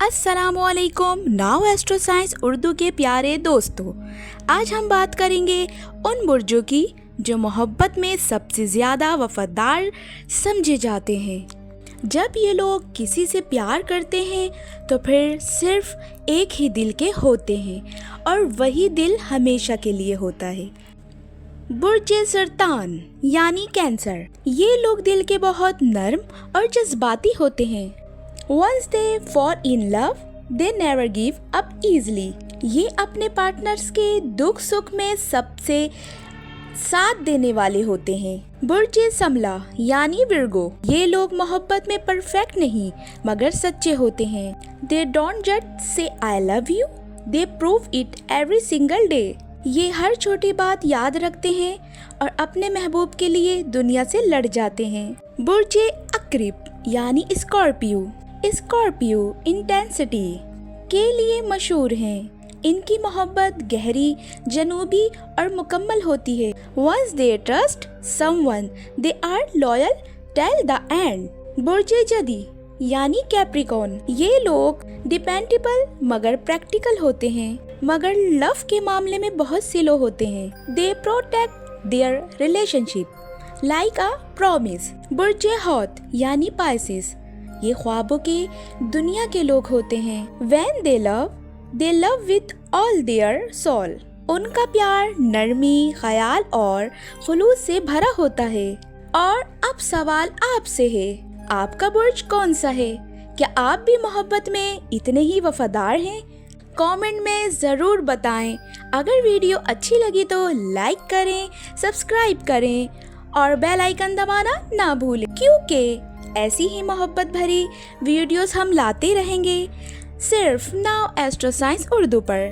अस्सलामुअलैकुम। Now astro science Urdu के प्यारे दोस्तों, आज हम बात करेंगे उन बुर्जों की जो मोहब्बत में सबसे ज़्यादा वफादार समझे जाते हैं। जब ये लोग किसी से प्यार करते हैं तो फिर सिर्फ एक ही दिल के होते हैं और वही दिल हमेशा के लिए होता है। बुर्ज सरतान यानी कैंसर, ये लोग दिल के बहुत नर्म और जज्बाती होते हैं। Once they fall in love, they never give up easily. ये अपने पार्टनर्स के दुख सुख में सबसे साथ देने वाले होते हैं। बुर्ज समला यानी विर्गो, ये लोग मोहब्बत में परफेक्ट नहीं मगर सच्चे होते हैं। They don't just say I love you, they prove it every single day. ये हर छोटी बात याद रखते हैं और अपने महबूब के लिए दुनिया से लड़ जाते हैं। बुर्ज अक्रिब यानी स्कॉर्पियो, स्कॉर्पियो इंटेंसिटी के लिए मशहूर हैं। इनकी मोहब्बत गहरी, जनूबी और मुकम्मल होती है। Once they trust someone, they are loyal till the end. बुर्ज जदी यानी कैप्रिकॉर्न, ये लोग डिपेंडेबल मगर प्रैक्टिकल होते हैं, मगर लव के मामले में बहुत स्लो होते हैं। They protect their relationship like a promise. बुर्ज हौत यानी पाइसेस, ये ख्वाबों के दुनिया के लोग होते हैं। When they love with all their soul. उनका प्यार नरमी, ख्याल और खुलूस से भरा होता है। और अब सवाल आपसे है, आपका बुर्ज कौन सा है? क्या आप भी मोहब्बत में इतने ही वफादार हैं? कमेंट में ज़रूर बताएं। अगर वीडियो अच्छी लगी तो लाइक करें, सब्सक्राइब करें और बेल आइकन दबाना ना भूलें, क्योंकि ऐसी ही मोहब्बत भरी वीडियोस हम लाते रहेंगे सिर्फ नाउ एस्ट्रो साइंस उर्दू पर।